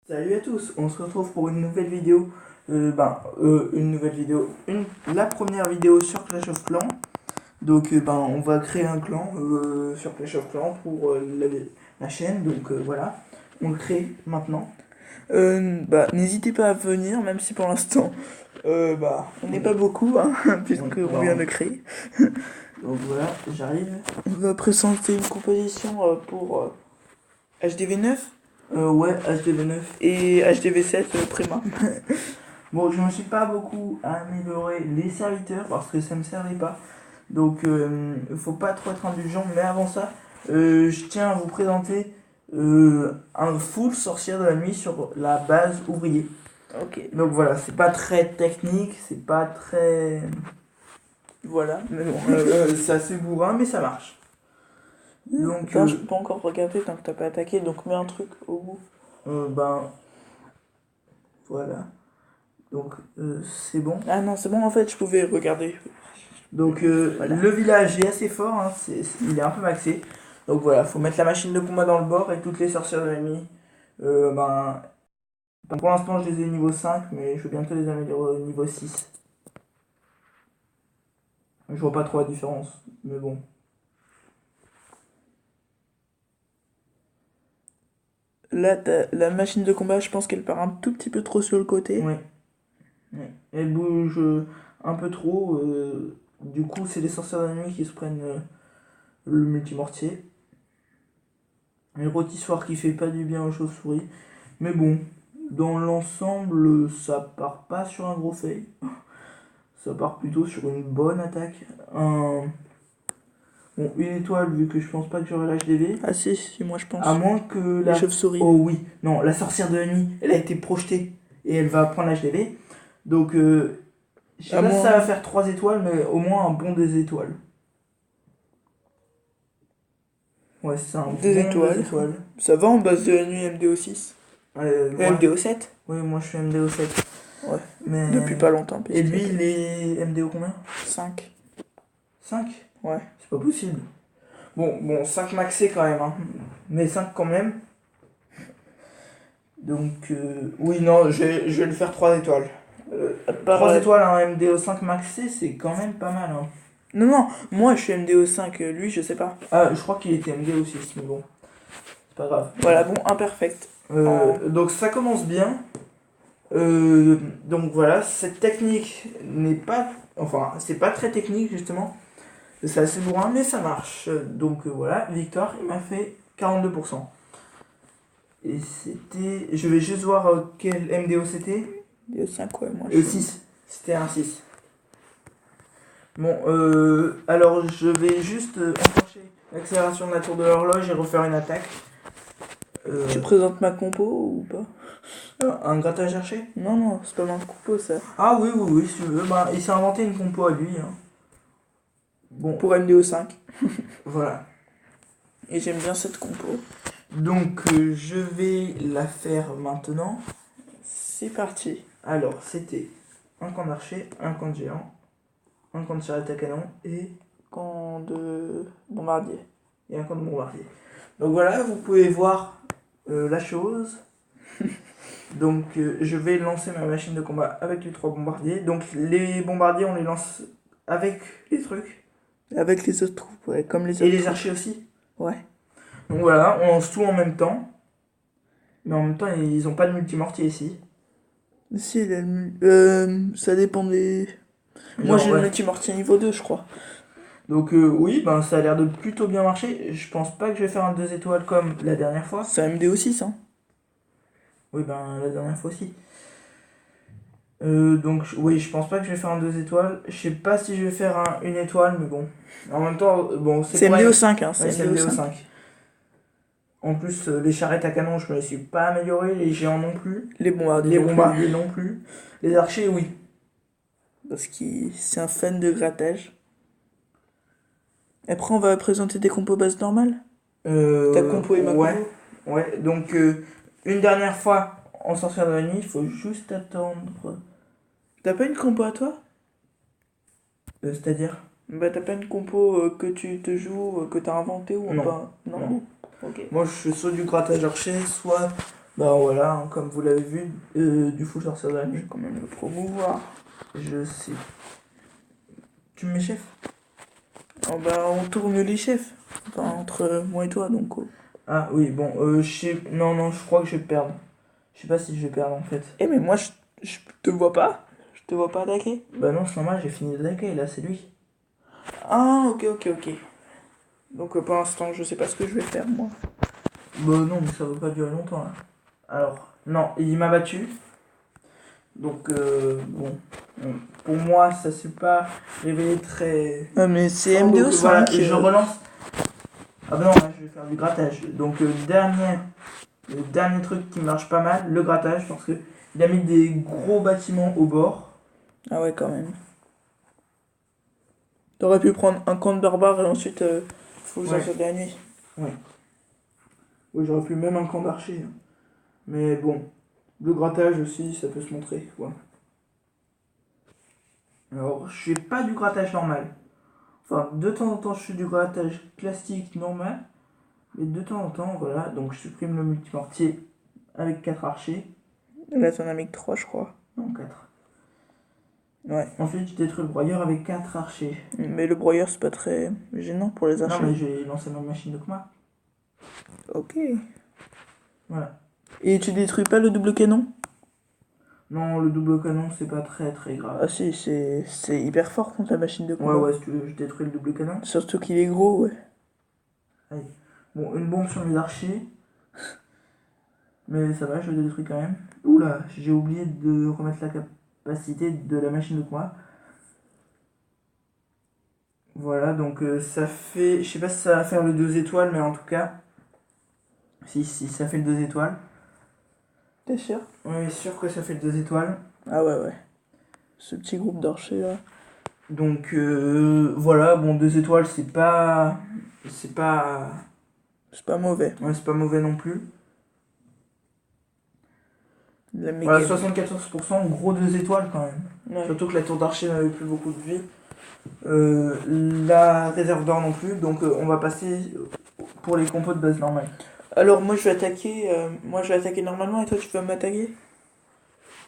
Salut à tous, on se retrouve pour une nouvelle vidéo. La première vidéo sur Clash of Clans. Donc, on va créer un clan sur Clash of Clans pour la chaîne. Donc, voilà, on le crée maintenant. N'hésitez pas à venir, même si pour l'instant, on n'est pas beaucoup, hein, puisqu'on vient de créer. Donc, voilà, j'arrive. On va présenter une composition pour HDV9. Ouais, HDV9 et HDV7 Prima. Bon, je ne me suis pas beaucoup amélioré les serviteurs parce que ça me servait pas. Donc, faut pas trop être indulgent. Mais avant ça, je tiens à vous présenter un full sorcière de la nuit sur la base ouvrier. Ok. Donc voilà, c'est pas très technique, c'est pas très. Voilà, mais bon, c'est assez bourrin, mais ça marche. Donc, je peux pas encore regarder tant que t'as pas attaqué, donc mets un truc au bout. Voilà. Donc, c'est bon. Ah non, c'est bon, en fait, je pouvais regarder. Donc, voilà. Le village est assez fort, hein, il est un peu maxé. Donc voilà, faut mettre la machine de combat dans le bord et toutes les sorcières de l'ennemi. Pour l'instant, je les ai niveau 5, mais je vais bientôt les améliorer au niveau 6. Je vois pas trop la différence, mais bon. Là, la machine de combat, je pense qu'elle part un tout petit peu trop sur le côté. Oui. Elle bouge un peu trop. Du coup, c'est les sorcières de la nuit qui se prennent le multimortier. Et le rôtissoir qui fait pas du bien aux chauves-souris. Mais bon, dans l'ensemble, ça part pas sur un gros fail. Ça part plutôt sur une bonne attaque. Bon, une étoile, vu que je pense pas que j'aurai l'HDV. Ah si, moi je pense. À moins que la chauve-souris. Oh oui, non, la sorcière de la nuit, elle a été projetée et elle va prendre l'HDV. Donc, je sais pas si ça va faire 3 étoiles, mais au moins un bon des étoiles. Ouais, c'est un bon des étoiles. Ça va en base de la nuit MDO6 MDO7. Oui, moi je suis MDO7. Ouais, mais depuis pas longtemps. Et lui, il est MDO combien? 5. 5? Ouais. C'est pas possible. Bon, 5 maxé quand même, hein. Mais 5 quand même. Donc, oui, non, je vais le faire 3 étoiles. 3 étoiles à un MDO5 maxé, c'est quand même pas mal, hein. Non, moi je suis MDO5, lui je sais pas. Ah, je crois qu'il était MDO6, mais bon. C'est pas grave. Voilà, bon, imperfect. Donc ça commence bien. Donc voilà, cette technique n'est pas. Enfin, c'est pas très technique justement. C'est assez bourrin, mais ça marche. Donc voilà, victoire, il m'a fait 42%. Et c'était. Je vais juste voir quel MDO c'était. MDO5, ouais, moi. 6. C'était un 6. Bon, alors je vais juste enclencher l'accélération de la tour de l'horloge et refaire une attaque. Tu présentes ma compo ou pas? Un grattage archer? Non, c'est pas ma compo ça. Ah oui, si tu veux. Il s'est inventé une compo à lui. Hein. Bon. Pour MDO5. Voilà. Et j'aime bien cette compo. Donc je vais la faire maintenant. C'est parti. Alors c'était un camp d'archer, un camp de géant, un camp de charrette à canon et camp de bombardier. Et un camp de bombardier. Donc voilà, vous pouvez voir la chose. Donc je vais lancer ma machine de combat avec les 3 bombardiers. Donc les bombardiers, on les lance avec les trucs. Avec les autres troupes, ouais, comme les autres. Et les archers aussi. Ouais. Donc voilà, on lance tout en même temps. Mais en même temps, ils ont pas de multimortier ici. Si, ça dépend des... Moi j'ai le multimortier niveau 2, je crois. Donc oui, ça a l'air de plutôt bien marcher. Je pense pas que je vais faire un 2 étoiles comme la dernière fois. C'est un MDO6, hein. Oui, la dernière fois aussi. Donc oui, je pense pas que je vais faire un 2 étoiles. Je sais pas si je vais faire une étoile, mais bon. En même temps, c'est MDO5, hein. C'est MDO5. En plus, les charrettes à canon, je me les suis pas amélioré. Les géants non plus. Les bombardiers non plus. Les archers, oui. Parce que c'est un fan de grattage. Après, on va présenter des compos bases normales. Ta compo et ma compo. Ouais, donc une dernière fois en sorcière de la nuit, il faut juste attendre. T'as pas une compo à toi? C'est-à-dire? T'as pas une compo que tu te joues, que t'as inventé ou non. pas? Non. Okay. Moi je suis soit du grattage archer, soit Bah voilà, hein, comme vous l'avez vu, du full sorcier de la Je nuit. vais quand même le promouvoir. Je sais. Tu me mets chef? Oh bah, on tourne les chefs. Enfin, entre moi et toi, donc. Ah oui, bon, je sais... Non, non, je crois que je vais perdre. Je sais pas si je vais perdre en fait. Eh, mais moi, je te vois pas. Je te vois pas attaquer. Bah non, c'est normal, j'ai fini d'attaquer, là, c'est lui. Ah, ok. Donc, pour l'instant, je sais pas ce que je vais faire, moi. Bah non, mais ça va pas durer longtemps, là. Alors, non, il m'a battu. Donc, bon. Pour moi, ça s'est pas révélé très... Ah, mais c'est fort, donc, MDO5. voilà, et je relance. Ah bah non, là, je vais faire du grattage. Donc, le dernier truc qui marche pas mal, le grattage, parce que il a mis des gros bâtiments au bord. Ah ouais, quand même. T'aurais pu prendre un camp de barbares et ensuite faut Ouais. sortir de la nuit. Oui, j'aurais pu même un camp d'archers. Hein. Mais bon, le grattage aussi, ça peut se montrer, quoi. Alors, je fais pas du grattage normal. Enfin, de temps en temps, je fais du grattage classique normal. Mais de temps en temps, voilà. Donc, je supprime le multimortier avec 4 archers. Là, t'en as mis que 3, je crois. Non, 4. Ouais. Ensuite, je détruis le broyeur avec 4 archers. Mais le broyeur, c'est pas très gênant pour les Non, archers. mais j'ai lancé ma machine de combat. Ok. Voilà. Et tu détruis pas le double canon? Non, le double canon, c'est pas très très grave. Ah si, c'est hyper fort contre la machine de Ouais, combat. ouais, si tu veux, je détruis le double canon. Surtout qu'il est gros, ouais. Bon, une bombe sur mes archers. Mais ça va, je le détruis quand même. Oula, j'ai oublié de remettre la capacité de la machine de combat. Voilà, donc ça fait... Je sais pas si ça va faire le 2 étoiles, mais en tout cas... Si, ça fait le 2 étoiles. T'es sûr? Oui, sûr que ça fait le 2 étoiles. Ah ouais. Ce petit groupe d'archers là. Donc voilà, bon, 2 étoiles, c'est pas... C'est pas... C'est pas mauvais. Ouais, c'est pas mauvais non plus. La Voilà, méga. 74%, gros 2 étoiles quand même. Ouais. Surtout que la tour d'archer n'avait plus beaucoup de vie. La réserve d'or non plus, donc on va passer pour les compos de base normale. Alors moi je vais attaquer normalement et toi tu vas m'attaquer?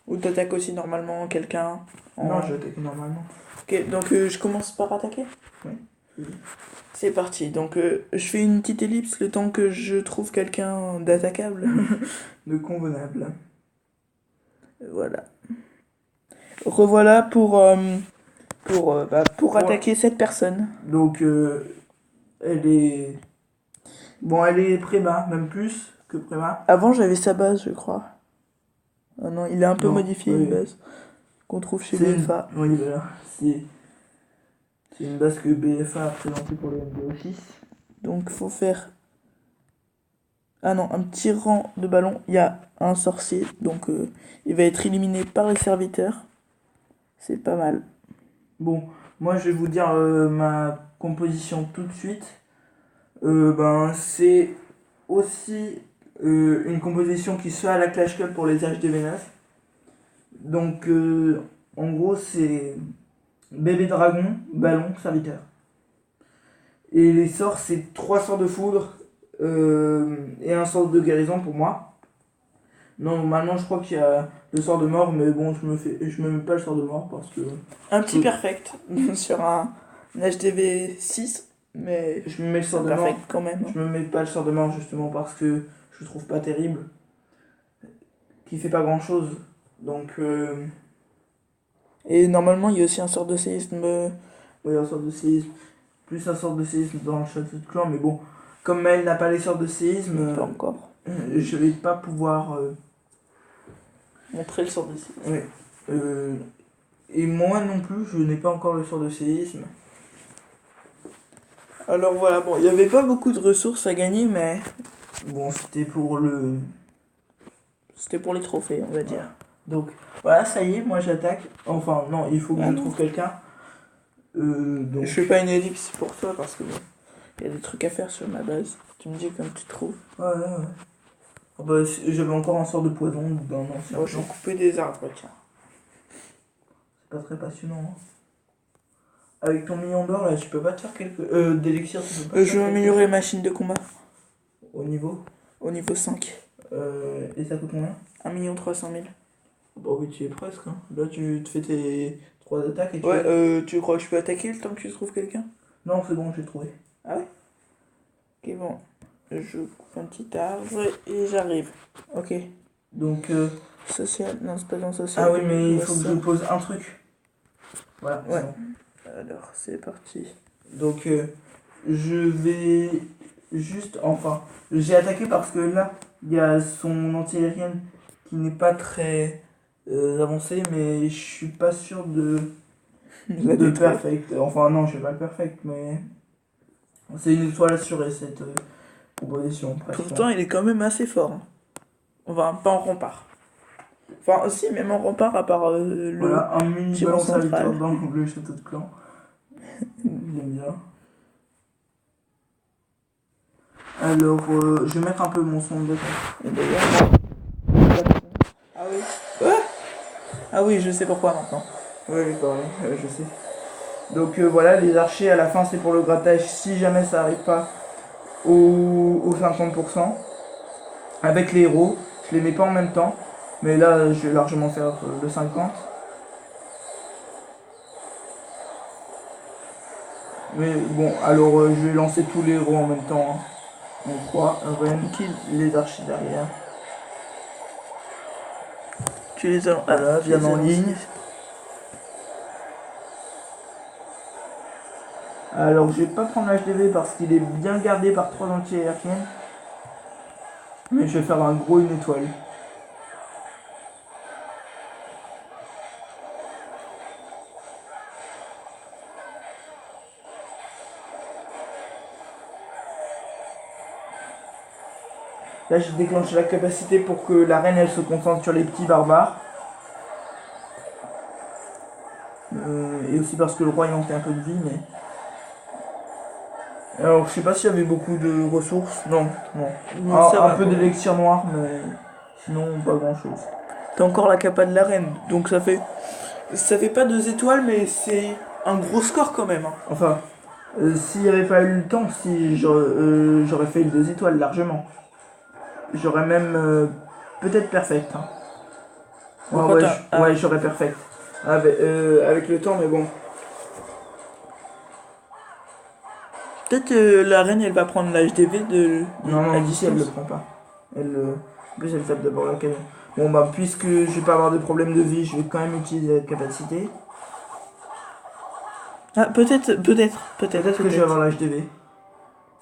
Ou t'attaques aussi normalement quelqu'un Non, je vais attaquer normalement. Ok, donc je commence par attaquer? Oui. C'est parti, donc je fais une petite ellipse le temps que je trouve quelqu'un d'attaquable. De convenable. Voilà. Revoilà pour Ouais. attaquer cette personne. Donc elle est... Bon, elle est préma, même plus que préma. Avant j'avais sa base je crois. Ah non, il a un peu Non, modifié oui. une base qu'on trouve chez C'est BFA. Oui, voilà. C'est une base que BFA a présentée pour le MDO6. Donc faut faire... Ah non, un petit rang de ballon. Il y a un sorcier, donc il va être éliminé par les serviteurs. C'est pas mal. Bon, moi je vais vous dire ma composition tout de suite. C'est aussi une composition qui se fait à la Clash Cup pour les HDV9. Donc en gros c'est bébé dragon, ballon, serviteur. Et les sorts c'est 3 sorts de foudre et un sort de guérison pour moi. Normalement je crois qu'il y a le sort de mort, mais bon je me mets pas le sort de mort parce que... Un petit perfect sur un HDV 6, mais Je me mets le sort de mort. perfect quand même. Je me mets pas le sort de mort justement parce que je le trouve pas terrible. Qui fait pas grand chose. Donc Et normalement, il y a aussi un sort de séisme. oui, un sort de séisme. Plus un sort de séisme dans le château de clan, mais bon, comme Maël n'a pas les sorts de séisme, Pas encore. je vais pas pouvoir. Montrer le sort de séisme. Oui. Et moi non plus, je n'ai pas encore le sort de séisme. Alors voilà, bon, il n'y avait pas beaucoup de ressources à gagner, mais Bon, c'était pour c'était pour les trophées, on va dire. Donc voilà, ça y est, moi j'attaque. Enfin, non, il faut que Ah je non. trouve quelqu'un. Donc... Je fais pas une ellipse pour toi parce que il y a des trucs à faire sur ma base. Tu me dis comme tu trouves. Ouais. Ah bah, j'avais encore un sort de poison d'un ancien. Moi, je vais couper des arbres, tiens. C'est pas très passionnant. Hein. Avec ton million d'or là, tu peux pas te faire quelques. D'élixir, tu peux pas te Je faire vais améliorer ma machine de combat au niveau. au niveau 5. Et ça coûte combien? 1 300 000. Bah oui, tu y es presque. Hein. Là, tu te fais tes 3 attaques et tu... Ouais, tu crois que je peux attaquer le temps que tu trouves quelqu'un? Non, c'est bon, j'ai trouvé. Ah ouais? Ok, bon. Je coupe un petit arbre et j'arrive. Ok. Donc, Social, non, c'est pas dans social. ah oui, mais il faut que ça. je pose un truc. Voilà, Ouais. c'est bon. Alors, c'est parti. Donc, je vais juste, enfin, j'ai attaqué parce que là, il y a son anti-aérienne qui n'est pas très avancée, mais je suis pas sûr de perfect. Enfin, non, je suis pas le perfect, mais c'est une étoile assurée cette proposition. Pourtant, il est quand même assez fort. Hein. Enfin, pas en rempart. Enfin, aussi, même en rempart, à part le Voilà, un mini tyran ballon serviteur central. dans le château de clan. J'aime bien. Alors, je vais mettre un peu mon son de Et d'ailleurs, ah oui. Ouais. Ah oui, je sais pourquoi maintenant. Oui, pareil, je sais. Donc voilà, les archers à la fin c'est pour le grattage si jamais ça arrive pas au 50%. Avec les héros, je les mets pas en même temps, mais là je vais largement faire le 50. Mais bon, alors je vais lancer tous les héros en même temps. Hein. Donc 3, Ren, les archers derrière. Tu les as. Voilà, tu les bien as en lancés. ligne. Alors je vais pas prendre l'HDV parce qu'il est bien gardé par 3 anti-aériennes. Mais je vais faire un gros une étoile. Là j'ai déclenché la capacité pour que la reine elle se concentre sur les petits barbares. Et aussi parce que le roi il manquait un peu de vie mais... Alors je sais pas s'il y avait beaucoup de ressources. Non, non. Un peu d'élixir noir mais sinon pas grand chose. T'as encore la capa de la reine, donc ça fait. Ça fait pas 2 étoiles, mais c'est un gros score quand même. Hein. Enfin, s'il n'y avait pas eu le temps, si j'aurais fait les 2 étoiles largement. J'aurais même peut-être perfect. Hein. Ouais, j'aurais perfect. Avec le temps, mais bon. Peut-être la reine elle va prendre l'HDV de. Non, d'ici elle le prend pas. En plus elle tape d'abord la canon. Bon bah puisque je vais pas avoir de problème de vie, je vais quand même utiliser cette capacité. Ah peut-être que je vais avoir l'HDV.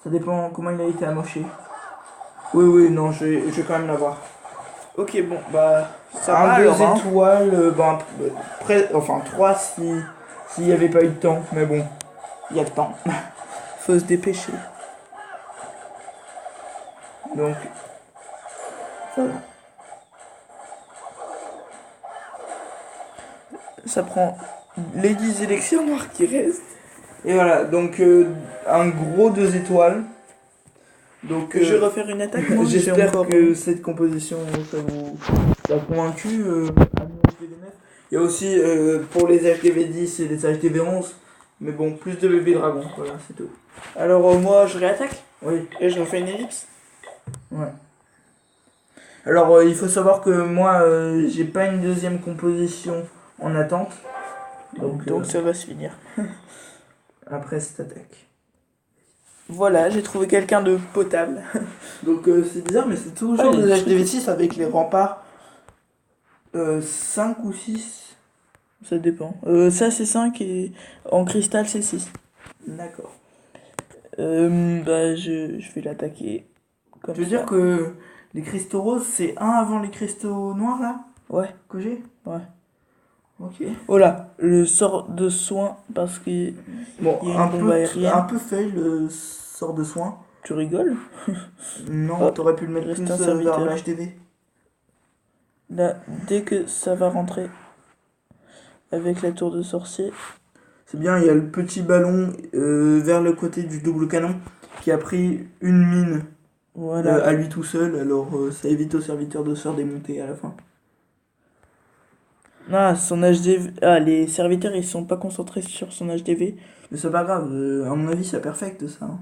Ça dépend comment il a été amoché. Oui, non, je vais quand même l'avoir. Ok, bon, bah. Ça va, alors, 2 étoiles, enfin 3 s'il n'y avait pas eu de temps, mais bon, il y a le temps. Faut se dépêcher. Donc, voilà. Ça prend les 10 élections noires qui restent. Et voilà, donc un gros 2 étoiles. Donc, je vais refaire une attaque. J'espère que cette composition ça vous a convaincu. Il y a aussi pour les HDV 10 et les HDV 11, mais bon, plus de bébés dragons, voilà, c'est tout. Alors moi je réattaque. Oui. Et je refais une ellipse. Ouais. Alors il faut savoir que moi j'ai pas une deuxième composition en attente. Donc ça va se finir. Après cette attaque. Voilà, j'ai trouvé quelqu'un de potable. Donc c'est bizarre, mais c'est toujours des HDV6 avec les remparts 5 ou 6. Ça dépend. Ça c'est 5 et en cristal c'est 6. D'accord. Bah je vais l'attaquer. Tu veux dire que les cristaux roses c'est un avant les cristaux noirs là? Ouais. Que j'ai? Ouais. Ok. Voilà, le sort de soin parce que bon, il y a une bombe aérienne. Un peu fait le sort de soin. Tu rigoles? Non, t'aurais pu le mettre reste plus un serviteur. vers l'HDV. Là, dès que ça va rentrer avec la tour de sorcier. C'est bien, il y a le petit ballon vers le côté du double canon qui a pris une mine voilà. À lui tout seul, alors ça évite au serviteur de se faire démonter à la fin. Ah, son HDV. Ah, les serviteurs ils sont pas concentrés sur son HDV. Mais c'est pas grave, à mon avis c'est perfect ça. Hein.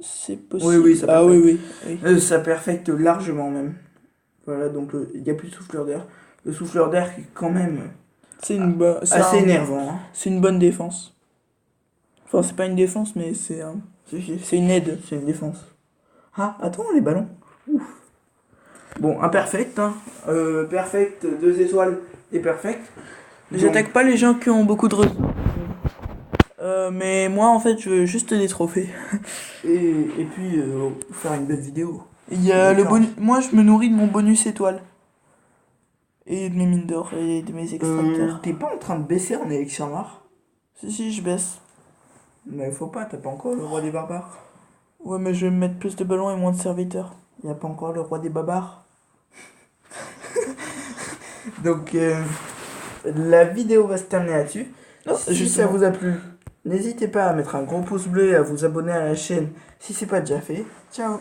c'est possible. Oui, ça Ah perfecte. oui, oui. Ça perfecte largement même. Voilà, donc il n'y a plus de souffleur d'air. Le souffleur d'air qui est quand même C'est une, assez énervant. Hein. c'est une bonne défense. Enfin, c'est pas une défense, mais c'est une aide. C'est une défense. Ah, attends, les ballons. Ouf. Bon, imperfect, hein. Perfect, 2 étoiles et perfect. J'attaque pas les gens qui ont beaucoup de ressources. Mais moi, en fait, je veux juste des trophées. Et puis, faire une belle vidéo. Il y a le D'accord. bonus. Moi, je me nourris de mon bonus étoile. Et de mes mines d'or et de mes extracteurs. T'es pas en train de baisser en élixir noir? Si, je baisse. Mais faut pas, t'as pas encore le roi des barbares. Ouais, mais je vais me mettre plus de ballons et moins de serviteurs. Y a pas encore le roi des barbares. Donc, la vidéo va se terminer là-dessus. Non, Si justement. ça vous a plu, n'hésitez pas à mettre un gros pouce bleu et à vous abonner à la chaîne si c'est pas déjà fait. Ciao!